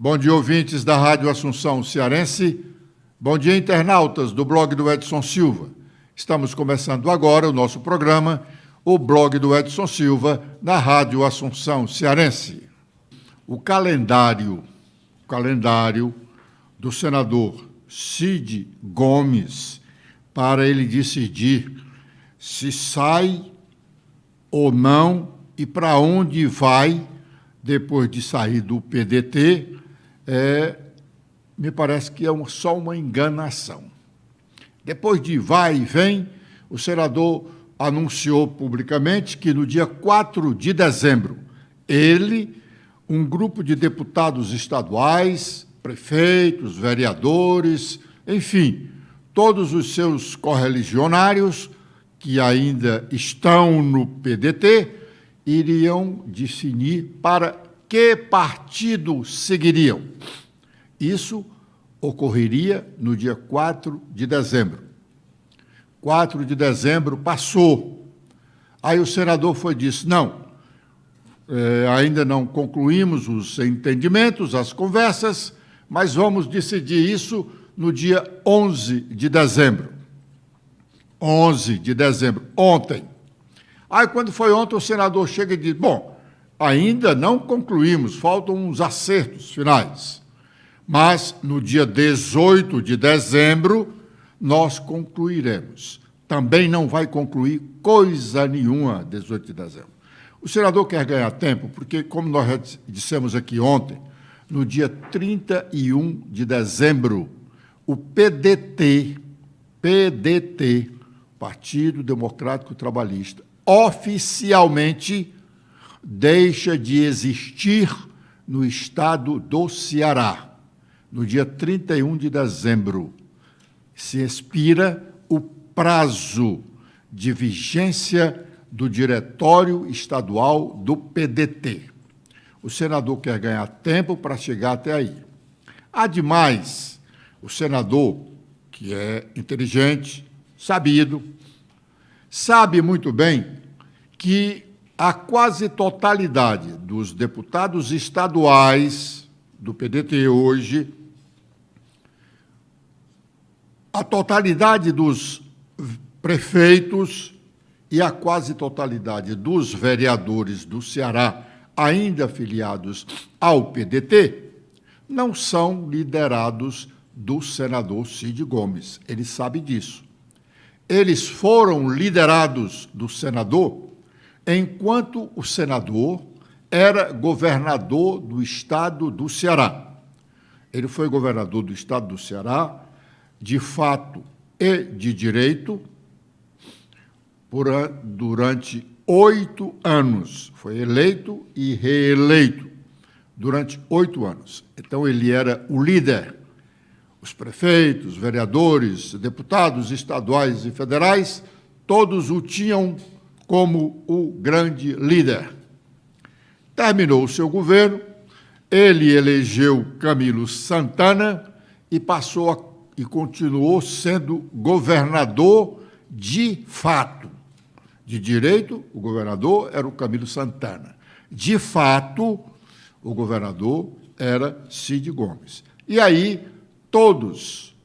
Bom dia, ouvintes da Rádio Assunção Cearense. Bom dia, internautas do blog do Edson Silva. Estamos começando agora o nosso programa, o blog do Edson Silva, na Rádio Assunção Cearense. O calendário do senador Cid Gomes para ele decidir se sai ou não e para onde vai depois de sair do PDT, me parece que é só uma enganação. Depois de vai e vem, o senador anunciou publicamente que no dia 4 de dezembro, ele, um grupo de deputados estaduais, prefeitos, vereadores, enfim, todos os seus correligionários que ainda estão no PDT, iriam definir para que partido seguiriam. Isso ocorreria no dia 4 de dezembro. 4 de dezembro passou. Aí o senador disse, não, ainda não concluímos os entendimentos, as conversas, mas vamos decidir isso no dia 11 de dezembro. 11 de dezembro, ontem. Aí, quando foi ontem, o senador chega e diz, bom, ainda não concluímos, faltam uns acertos finais, mas no dia 18 de dezembro nós concluiremos. Também não vai concluir coisa nenhuma 18 de dezembro. O senador quer ganhar tempo, porque, como nós já dissemos aqui ontem, no dia 31 de dezembro, o PDT, Partido Democrático Trabalhista, oficialmente deixa de existir no estado do Ceará. No dia 31 de dezembro, se expira o prazo de vigência do Diretório Estadual do PDT. O senador quer ganhar tempo para chegar até aí. Ademais, o senador, que é inteligente, sabido, sabe muito bem que a quase totalidade dos deputados estaduais do PDT hoje, a totalidade dos prefeitos e a quase totalidade dos vereadores do Ceará, ainda afiliados ao PDT, não são liderados do senador Cid Gomes. Ele sabe disso. Eles foram liderados do senador enquanto o senador era governador do estado do Ceará. Ele foi governador do estado do Ceará, de fato e de direito, durante 8 anos. Foi eleito e reeleito durante 8 anos. Então, ele era o líder. Os prefeitos, vereadores, deputados estaduais e federais, todos o tinham como o grande líder. Terminou o seu governo, ele elegeu Camilo Santana e continuou sendo governador de fato. De direito, o governador era o Camilo Santana. De fato, o governador era Cid Gomes. E aí, todos,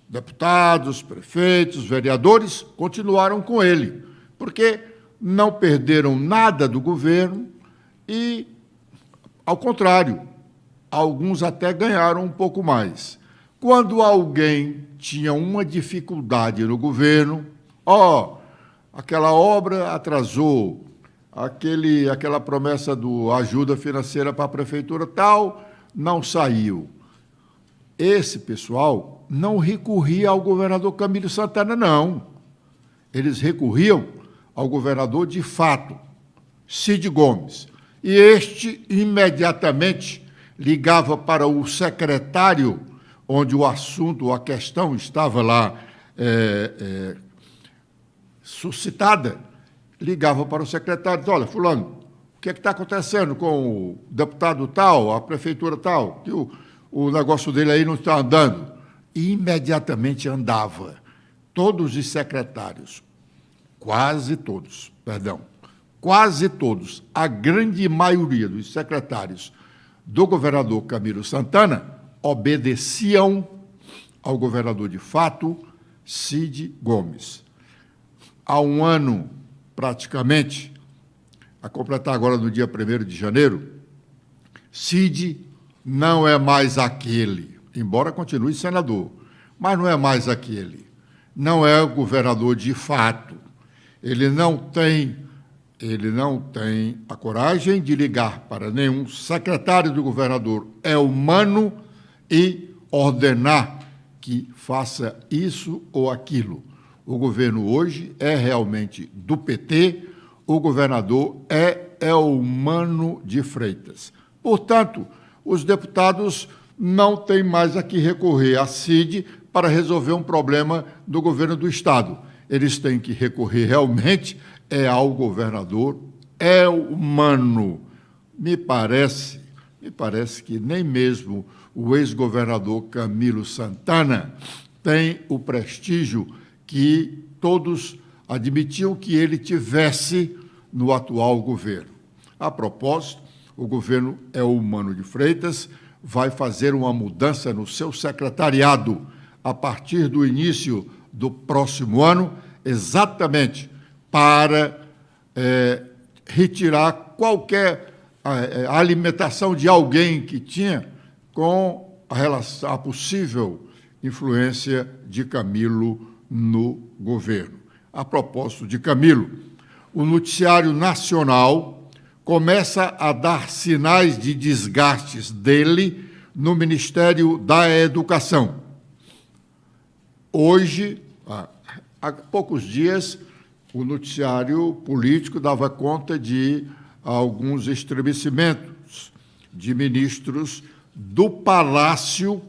deputados, prefeitos, vereadores, continuaram com ele, porque não perderam nada do governo e, ao contrário, alguns até ganharam um pouco mais. Quando alguém tinha uma dificuldade no governo, aquela obra atrasou, aquela promessa do ajuda financeira para a prefeitura tal, não saiu. Esse pessoal não recorria ao governador Camilo Santana, não. Eles recorriam ao governador de fato, Cid Gomes. E este, imediatamente, ligava para o secretário, onde o assunto, a questão estava lá suscitada, ligava para o secretário e dizia, olha, fulano, o que é que está acontecendo com o deputado tal, a prefeitura tal, que o negócio dele aí não está andando? E imediatamente andava. Todos os secretários, quase todos, a grande maioria dos secretários do governador Camilo Santana obedeciam ao governador de fato, Cid Gomes. Há um ano, praticamente, a completar agora no dia 1º de janeiro, Cid não é mais aquele, embora continue senador, mas não é mais aquele. Não é o governador de fato. Ele não tem a coragem de ligar para nenhum secretário do governador, é humano, e ordenar que faça isso ou aquilo. O governo hoje é realmente do PT, o governador é o Mano de Freitas. Portanto, os deputados não têm mais a que recorrer a Cid para resolver um problema do governo do Estado. Eles têm que recorrer realmente ao governador, é o Mano. Me parece que nem mesmo o ex-governador Camilo Santana tem o prestígio que todos admitiam que ele tivesse no atual governo. A propósito, o governo é o Mano de Freitas, vai fazer uma mudança no seu secretariado a partir do início do próximo ano, exatamente para retirar qualquer alimentação de alguém que tinha com a possível influência de Camilo no governo. A propósito de Camilo, o noticiário nacional começa a dar sinais de desgastes dele no Ministério da Educação. Hoje, há poucos dias, o noticiário político dava conta de alguns estremecimentos de ministros do Palácio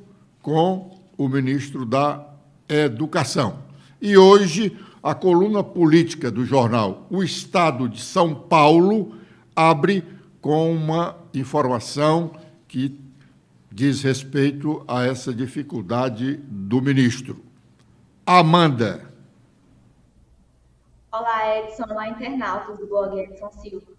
com o ministro da Educação. E hoje, a coluna política do jornal O Estado de São Paulo abre com uma informação que diz respeito a essa dificuldade do ministro. Amanda. Olá, Edson. Olá, internautas do blog Edson Silva.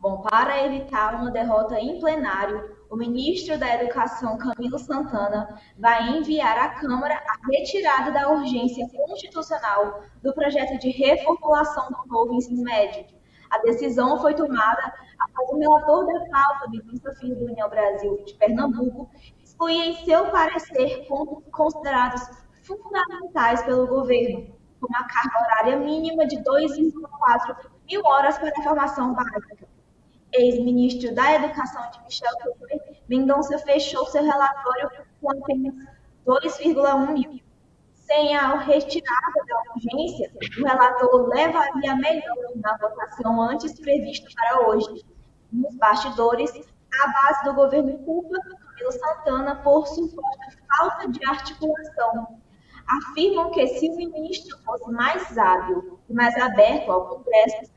Bom, para evitar uma derrota em plenário, o ministro da Educação, Camilo Santana, vai enviar à Câmara a retirada da urgência constitucional do projeto de reformulação do novo ensino médio. A decisão foi tomada após o relator da pauta, Mendonça Filho, do União Brasil de Pernambuco, excluir em seu parecer pontos considerados fundamentais pelo governo, como a carga horária mínima de 2,4 mil horas para a formação básica. Ex-ministro da Educação de Michel Temer, Mendonça fechou seu relatório com apenas 2,1 mil. Sem a retirada da urgência, o relator levaria melhor na votação antes prevista para hoje. Nos bastidores, a base do governo culpa Camilo Santana por suposta falta de articulação. Afirmam que se o ministro fosse mais hábil e mais aberto ao Congresso,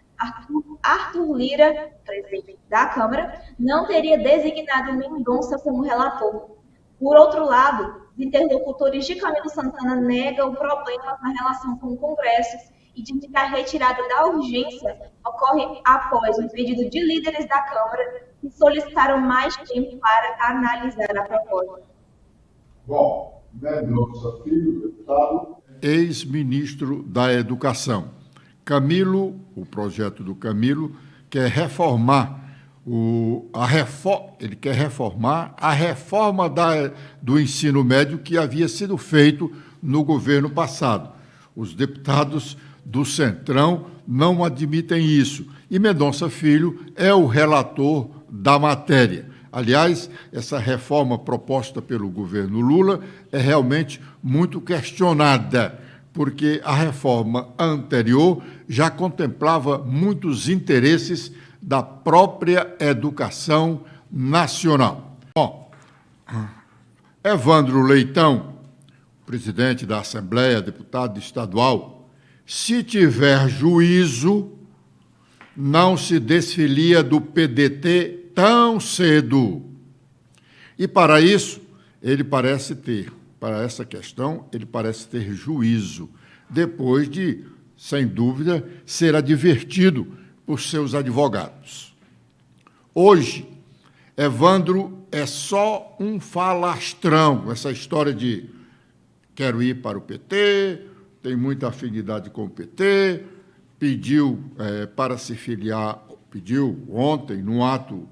Arthur Lira, presidente da Câmara, não teria designado Mendonça como relator. Por outro lado, os interlocutores de Camilo Santana negam problemas na relação com o Congresso e dizem que a retirada da urgência ocorre após um pedido de líderes da Câmara que solicitaram mais tempo para analisar a proposta. Bom, Mendonça Filho, deputado, ex-ministro da Educação. Camilo, o projeto do Camilo, quer reformar ele quer reformar a reforma do ensino médio que havia sido feito no governo passado. Os deputados do Centrão não admitem isso. E Mendonça Filho é o relator da matéria. Aliás, essa reforma proposta pelo governo Lula é realmente muito questionada, porque a reforma anterior já contemplava muitos interesses da própria educação nacional. Bom, Evandro Leitão, presidente da Assembleia, deputado estadual, se tiver juízo, não se desfilia do PDT tão cedo. E para isso, para essa questão, ele parece ter juízo, depois de, sem dúvida, ser advertido por seus advogados. Hoje, Evandro é só um falastrão, essa história de quero ir para o PT, tem muita afinidade com o PT, pediu para se filiar, pediu ontem, num ato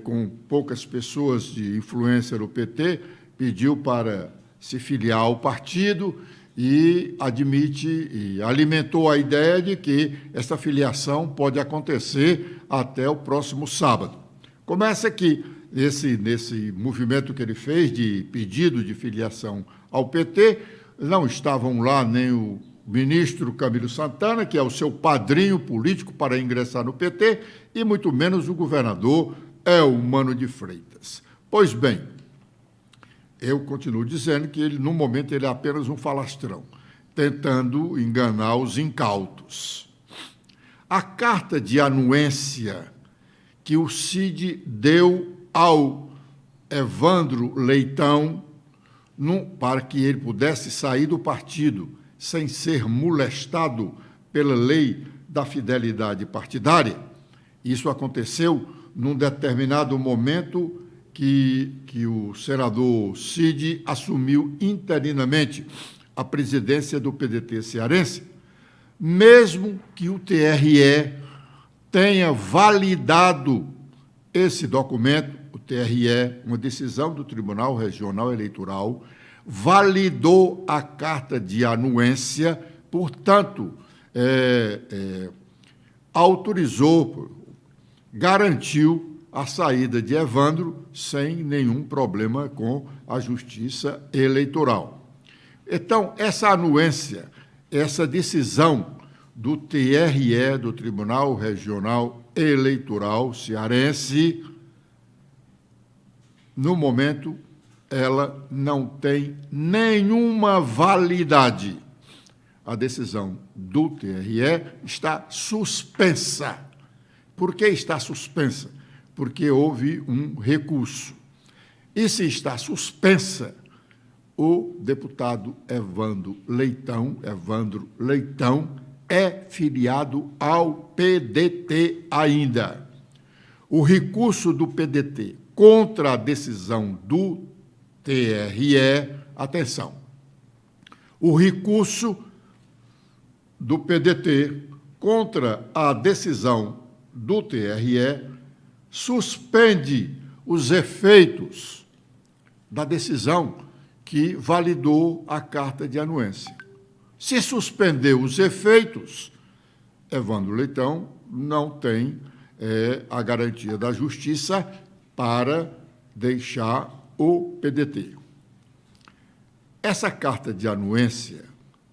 com poucas pessoas de influência no PT, pediu para se filiar ao partido e admite e alimentou a ideia de que essa filiação pode acontecer até o próximo sábado. Começa aqui, nesse movimento que ele fez de pedido de filiação ao PT, não estavam lá nem o ministro Camilo Santana, que é o seu padrinho político para ingressar no PT, e muito menos o governador Eumano de Freitas. Pois bem, eu continuo dizendo que ele, no momento, ele é apenas um falastrão, tentando enganar os incautos. A carta de anuência que o Cid deu ao Evandro Leitão para que ele pudesse sair do partido sem ser molestado pela lei da fidelidade partidária. Isso aconteceu num determinado momento que o senador Cid assumiu interinamente a presidência do PDT cearense, mesmo que o TRE tenha validado esse documento, o TRE, uma decisão do Tribunal Regional Eleitoral, validou a carta de anuência, portanto, autorizou, garantiu a saída de Evandro sem nenhum problema com a Justiça Eleitoral. Então, essa anuência, essa decisão do TRE, do Tribunal Regional Eleitoral cearense, no momento, ela não tem nenhuma validade. A decisão do TRE está suspensa. Por que está suspensa? Porque houve um recurso. E se está suspensa, o deputado Evandro Leitão é filiado ao PDT ainda. O recurso do PDT contra a decisão do TRE, atenção, o recurso do PDT contra a decisão do TRE suspende os efeitos da decisão que validou a carta de anuência. Se suspendeu os efeitos, Evandro Leitão não tem a garantia da justiça para deixar o PDT. Essa carta de anuência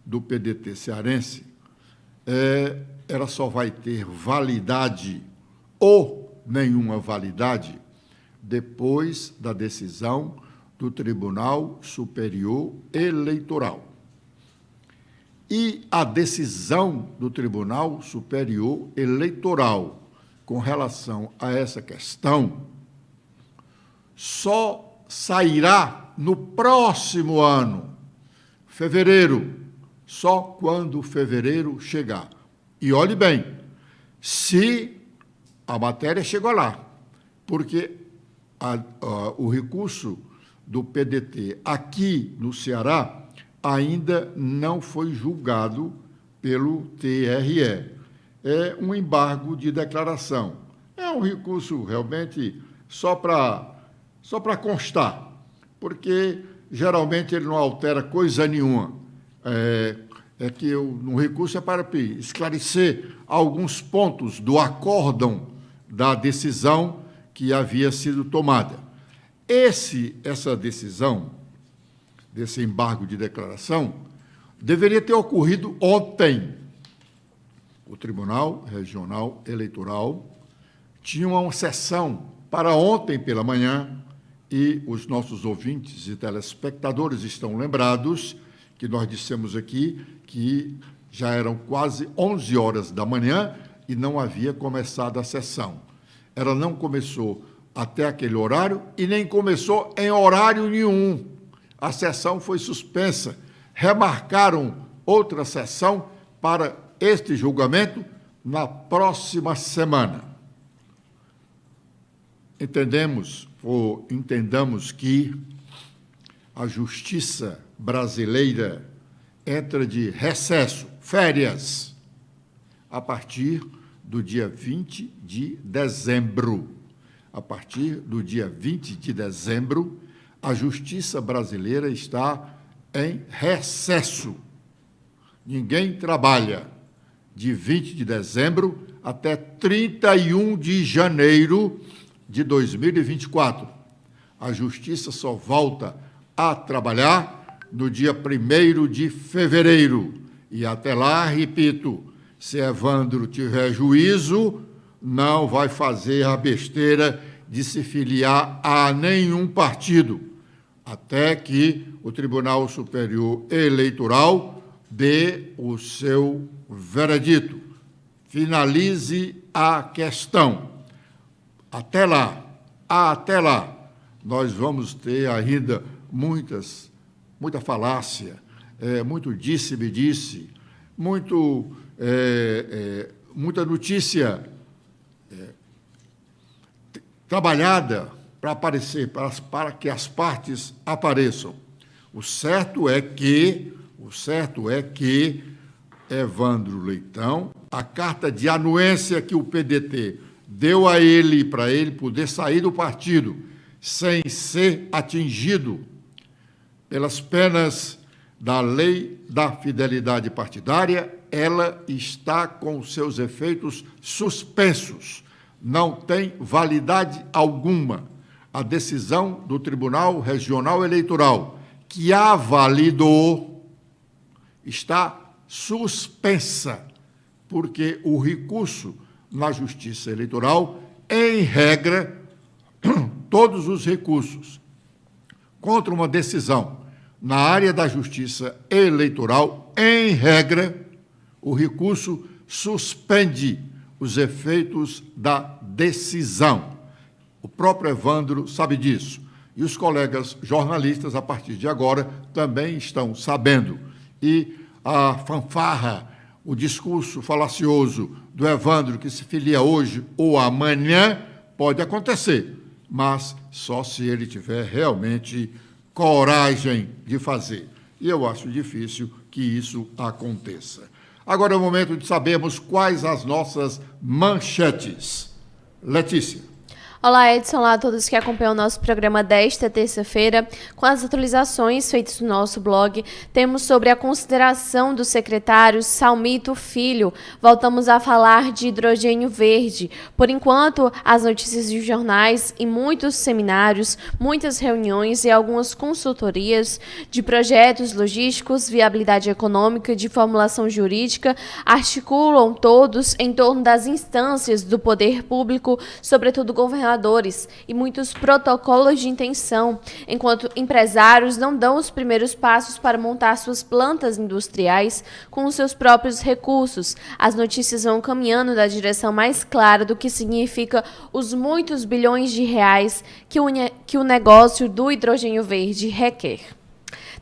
do PDT cearense, ela só vai ter validade ou nenhuma validade depois da decisão do Tribunal Superior Eleitoral. E a decisão do Tribunal Superior Eleitoral com relação a essa questão só sairá no próximo ano, fevereiro, só quando fevereiro chegar. E olhe bem, se a matéria chegou lá, porque o recurso do PDT aqui no Ceará ainda não foi julgado pelo TRE. É um embargo de declaração. É um recurso realmente só para constar, porque geralmente ele não altera coisa nenhuma. Que no recurso é para esclarecer alguns pontos do acórdão da decisão que havia sido tomada. Essa decisão, desse embargo de declaração, deveria ter ocorrido ontem. O Tribunal Regional Eleitoral tinha uma sessão para ontem pela manhã, e os nossos ouvintes e telespectadores estão lembrados que nós dissemos aqui que já eram quase 11 horas da manhã e não havia começado a sessão. Ela não começou até aquele horário e nem começou em horário nenhum. A sessão foi suspensa. Remarcaram outra sessão para este julgamento na próxima semana. entendamos que a justiça brasileira entra de recesso, férias, a partir do dia 20 de dezembro. A partir do dia 20 de dezembro, a justiça brasileira está em recesso. Ninguém trabalha de 20 de dezembro até 31 de janeiro de 2024. A justiça só volta a trabalhar no dia 1º de fevereiro. E até lá, repito, se Evandro tiver juízo, não vai fazer a besteira de se filiar a nenhum partido, até que o Tribunal Superior Eleitoral dê o seu veredito, finalize a questão. Até lá, nós vamos ter ainda muita falácia, muito disse-me-disse, muita notícia trabalhada para aparecer, para que as partes apareçam. O certo é que Evandro Leitão, a carta de anuência que o PDT deu a ele, para ele poder sair do partido sem ser atingido pelas penas da lei da fidelidade partidária, ela está com seus efeitos suspensos. Não tem validade alguma. A decisão do Tribunal Regional Eleitoral, que a validou, está suspensa, porque o recurso na Justiça Eleitoral, em regra, todos os recursos contra uma decisão na área da Justiça Eleitoral, em regra, o recurso suspende os efeitos da decisão. O próprio Evandro sabe disso. E os colegas jornalistas, a partir de agora, também estão sabendo. E a fanfarra, o discurso falacioso do Evandro, que se filia hoje ou amanhã, pode acontecer, mas só se ele tiver realmente coragem de fazer. E eu acho difícil que isso aconteça. Agora é o momento de sabermos quais as nossas manchetes. Letícia. Olá, Edson, olá a todos que acompanham o nosso programa desta terça-feira. Com as atualizações feitas no nosso blog, temos sobre a consideração do secretário Salmito Filho. Voltamos a falar de hidrogênio verde. Por enquanto, as notícias de jornais e muitos seminários, muitas reuniões e algumas consultorias de projetos logísticos, viabilidade econômica, de formulação jurídica, articulam todos em torno das instâncias do poder público, sobretudo governadores, e muitos protocolos de intenção, enquanto empresários não dão os primeiros passos para montar suas plantas industriais com os seus próprios recursos. As notícias vão caminhando na direção mais clara do que significa os muitos bilhões de reais que o negócio do hidrogênio verde requer.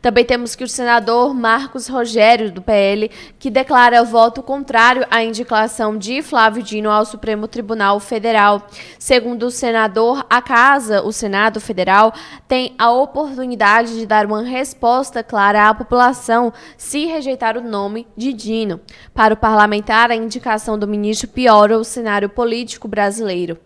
Também temos que o senador Marcos Rogério, do PL, que declara voto contrário à indicação de Flávio Dino ao Supremo Tribunal Federal. Segundo o senador, a Casa, o Senado Federal, tem a oportunidade de dar uma resposta clara à população se rejeitar o nome de Dino. Para o parlamentar, a indicação do ministro piora o cenário político brasileiro.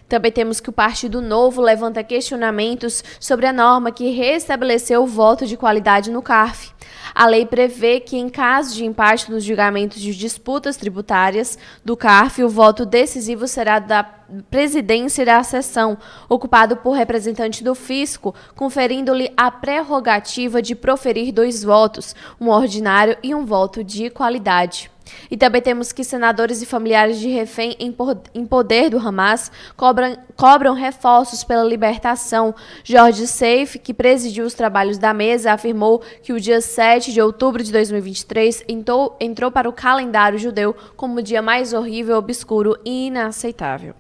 Também temos que o Partido Novo levanta questionamentos sobre a norma que restabeleceu o voto de qualidade no CARF. A lei prevê que, em caso de empate nos julgamentos de disputas tributárias do CARF, o voto decisivo será da presidência da sessão, ocupado por representante do fisco, conferindo-lhe a prerrogativa de proferir 2 votos, um ordinário e um voto de qualidade. E também temos que senadores e familiares de refém em poder do Hamas cobram reforços pela libertação. Jorge Seif, que presidiu os trabalhos da mesa, afirmou que o dia 7 de outubro de 2023 entrou para o calendário judeu como o dia mais horrível, obscuro e inaceitável.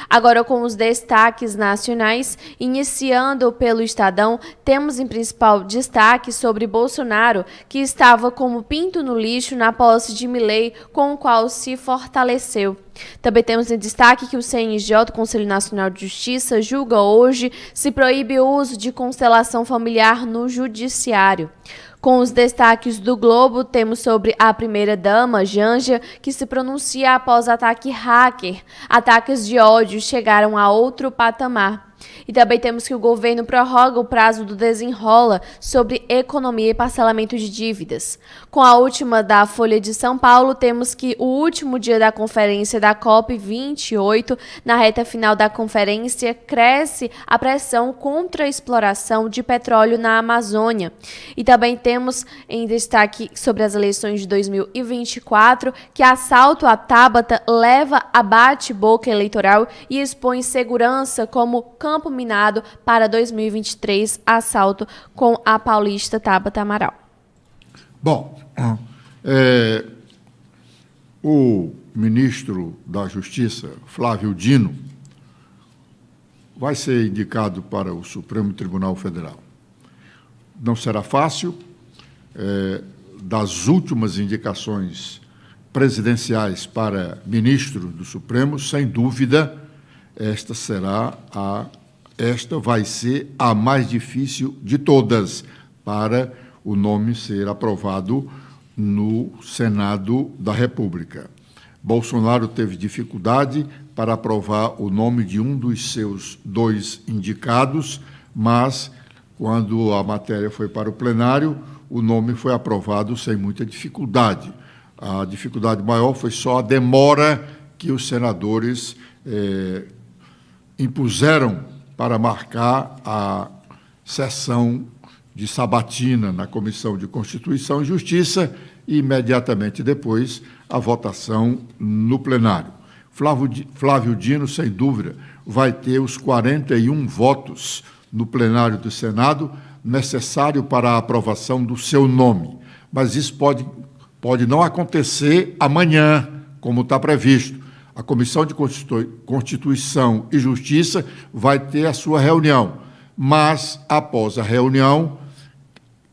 Agora, com os destaques nacionais, iniciando pelo Estadão, temos em principal destaque sobre Bolsonaro, que estava como pinto no lixo na posse de Milei, com o qual se fortaleceu. Também temos em destaque que o CNJ, Conselho Nacional de Justiça, julga hoje se proíbe o uso de constelação familiar no judiciário. Com os destaques do Globo, temos sobre a primeira-dama, Janja, que se pronuncia após ataque hacker. Ataques de ódio chegaram a outro patamar. E também temos que o governo prorroga o prazo do desenrola sobre economia e parcelamento de dívidas. Com a última da Folha de São Paulo, temos que o último dia da conferência da COP28, na reta final da conferência, cresce a pressão contra a exploração de petróleo na Amazônia. E também temos em destaque sobre as eleições de 2024, que assalto à Tabata leva a bate-boca eleitoral e expõe segurança como campo minado para 2023, assalto com a paulista Tabata Amaral. Bom, o ministro da Justiça, Flávio Dino, vai ser indicado para o Supremo Tribunal Federal. Não será fácil. Das últimas indicações presidenciais para ministro do Supremo, sem dúvida, esta vai ser a mais difícil de todas para o nome ser aprovado no Senado da República. Bolsonaro teve dificuldade para aprovar o nome de um dos seus 2 indicados, mas, quando a matéria foi para o plenário, o nome foi aprovado sem muita dificuldade. A dificuldade maior foi só a demora que os senadores impuseram para marcar a sessão de sabatina na Comissão de Constituição e Justiça e, imediatamente depois, a votação no plenário. Flávio Dino, sem dúvida, vai ter os 41 votos no plenário do Senado necessário para a aprovação do seu nome. Mas isso pode não acontecer amanhã, como está previsto. A Comissão de Constituição e Justiça vai ter a sua reunião, mas, após a reunião,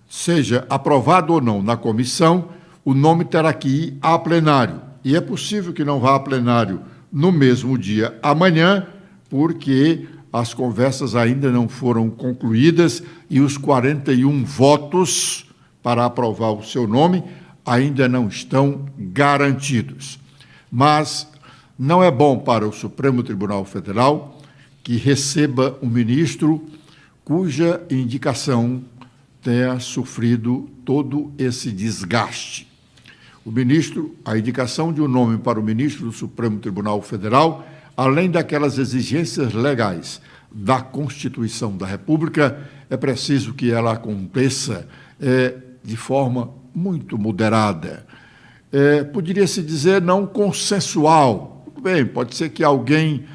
seja aprovado ou não na comissão, o nome terá que ir a plenário. E é possível que não vá a plenário no mesmo dia, amanhã, porque as conversas ainda não foram concluídas e os 41 votos para aprovar o seu nome ainda não estão garantidos. Mas não é bom para o Supremo Tribunal Federal que receba um ministro cuja indicação tenha sofrido todo esse desgaste. A indicação de um nome para o ministro do Supremo Tribunal Federal, além daquelas exigências legais da Constituição da República, é preciso que ela aconteça de forma muito moderada. Poderia-se dizer não consensual. Tudo bem, pode ser que alguém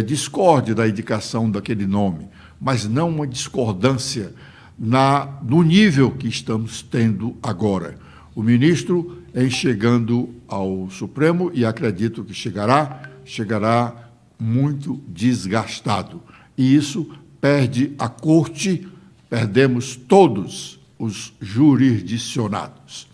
discorde da indicação daquele nome, mas não uma discordância no nível que estamos tendo agora. O ministro, em chegando ao Supremo, e acredito que chegará muito desgastado. E isso perde a corte, perdemos todos os jurisdicionados.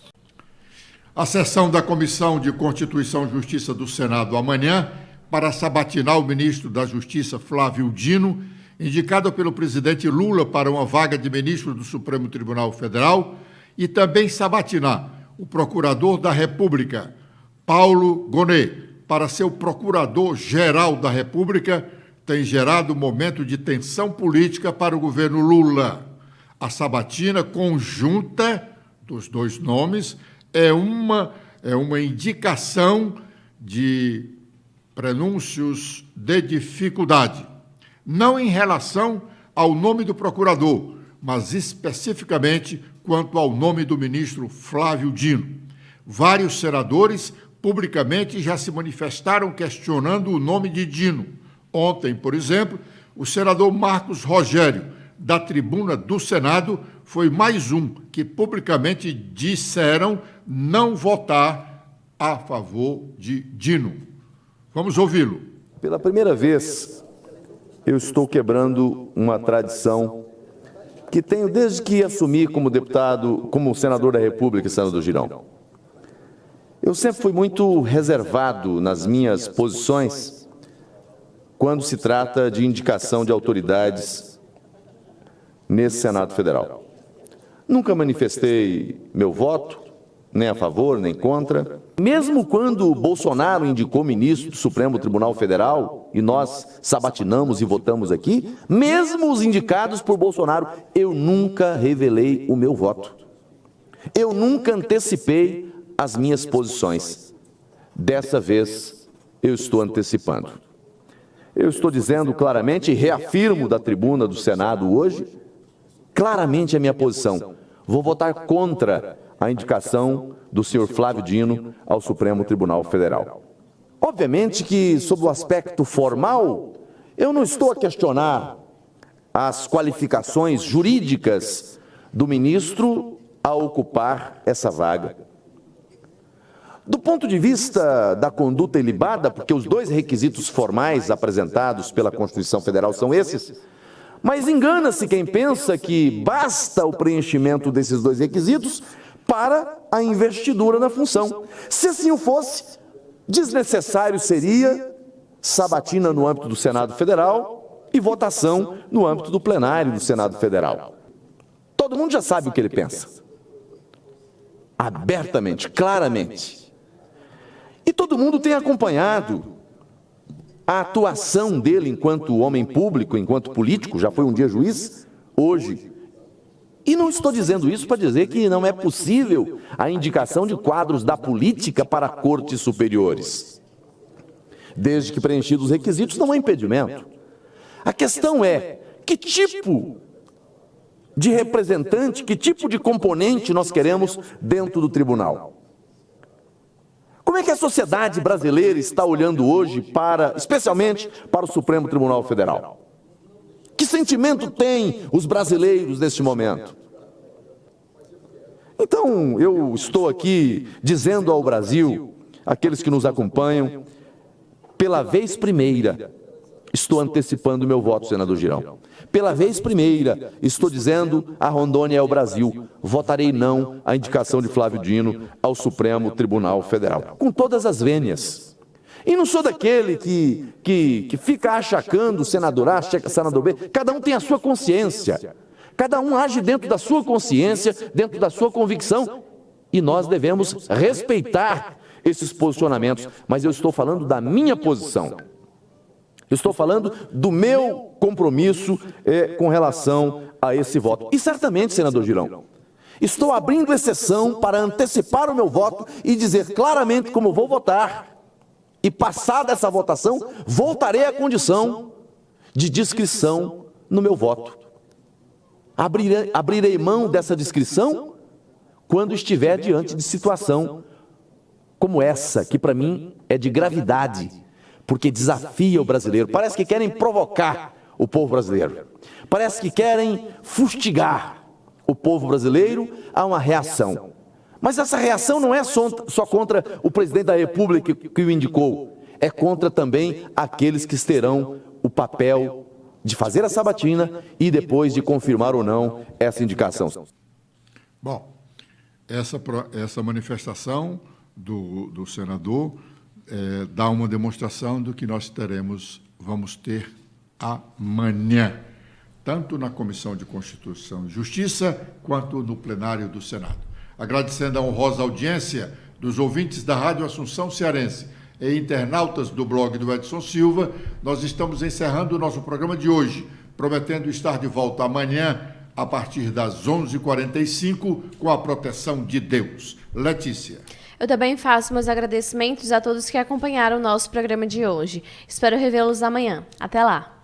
A sessão da Comissão de Constituição e Justiça do Senado amanhã, para sabatinar o ministro da Justiça, Flávio Dino, indicado pelo presidente Lula para uma vaga de ministro do Supremo Tribunal Federal, e também sabatinar o procurador da República, Paulo Gonet, para ser o procurador-geral da República, tem gerado um momento de tensão política para o governo Lula. A sabatina conjunta dos 2 nomes é uma indicação de prenúncios de dificuldade, não em relação ao nome do procurador, mas especificamente quanto ao nome do ministro Flávio Dino. Vários senadores publicamente já se manifestaram questionando o nome de Dino. Ontem, por exemplo, o senador Marcos Rogério, da tribuna do Senado, foi mais um que publicamente disseram não votar a favor de Dino. Vamos ouvi-lo. Pela primeira vez, eu estou quebrando uma tradição que tenho desde que assumi como deputado, como senador da República, senador Girão. Eu sempre fui muito reservado nas minhas posições quando se trata de indicação de autoridades nesse Senado Federal. Nunca manifestei meu voto, nem a favor, nem contra. Mesmo quando Bolsonaro indicou ministro do Supremo Tribunal Federal, e nós sabatinamos e votamos aqui, mesmo os indicados por Bolsonaro, eu nunca revelei o meu voto. Eu nunca antecipei as minhas posições. Dessa vez, eu estou antecipando. Eu estou dizendo claramente, e reafirmo da tribuna do Senado hoje, claramente a minha posição. Vou votar contra a indicação do senhor Flávio Dino ao Supremo Tribunal Federal. Obviamente que, sob o aspecto formal, eu não estou a questionar as qualificações jurídicas do ministro a ocupar essa vaga. Do ponto de vista da conduta ilibada, porque os dois requisitos formais apresentados pela Constituição Federal são esses, mas engana-se quem pensa que basta o preenchimento desses dois requisitos para a investidura na função. Se assim o fosse, desnecessário seria sabatina no âmbito do Senado Federal e votação no âmbito do plenário do Senado Federal. Todo mundo já sabe o que ele pensa. Abertamente, claramente. E todo mundo tem acompanhado a atuação dele enquanto homem público, enquanto político, já foi um dia juiz, hoje. E não estou dizendo isso para dizer que não é possível a indicação de quadros da política para cortes superiores. Desde que preenchidos os requisitos, não há impedimento. A questão é, que tipo de representante, que tipo de componente nós queremos dentro do tribunal? Como é que a sociedade brasileira está olhando hoje especialmente para o Supremo Tribunal Federal? Que sentimento têm os brasileiros neste momento? Então, eu estou aqui dizendo ao Brasil, aqueles que nos acompanham, pela vez primeira, estou antecipando o meu voto, senador Girão. Pela vez primeira, estou dizendo a Rondônia e ao Brasil, votarei não à indicação de Flávio Dino ao Supremo Tribunal Federal. Com todas as vênias. E não sou daquele que fica achacando senador A, senador B. Cada um tem a sua consciência. Cada um age dentro da sua consciência, dentro da sua convicção. E nós devemos respeitar esses posicionamentos. Mas eu estou falando da minha posição. Eu estou falando do meu compromisso com relação a esse voto. E certamente, senador Girão, estou abrindo exceção para antecipar o meu voto e dizer claramente como vou votar. E passada essa votação, voltarei à condição de discrição no meu voto. Abrirei mão dessa discrição quando estiver diante de situação como essa, que para mim é de gravidade, porque desafia o brasileiro. Parece que querem provocar o povo brasileiro. Parece que querem fustigar o povo brasileiro a uma reação. Mas essa reação não é só contra o presidente da República que o indicou. É contra também aqueles que terão o papel de fazer a sabatina e depois de confirmar ou não essa indicação. Bom, essa manifestação do senador dá uma demonstração do que nós vamos ter amanhã, tanto na Comissão de Constituição e Justiça, quanto no plenário do Senado. Agradecendo a honrosa audiência dos ouvintes da Rádio Assunção Cearense e internautas do blog do Edson Silva, nós estamos encerrando o nosso programa de hoje, prometendo estar de volta amanhã, a partir das 11h45, com a proteção de Deus. Letícia. Eu também faço meus agradecimentos a todos que acompanharam o nosso programa de hoje. Espero revê-los amanhã. Até lá!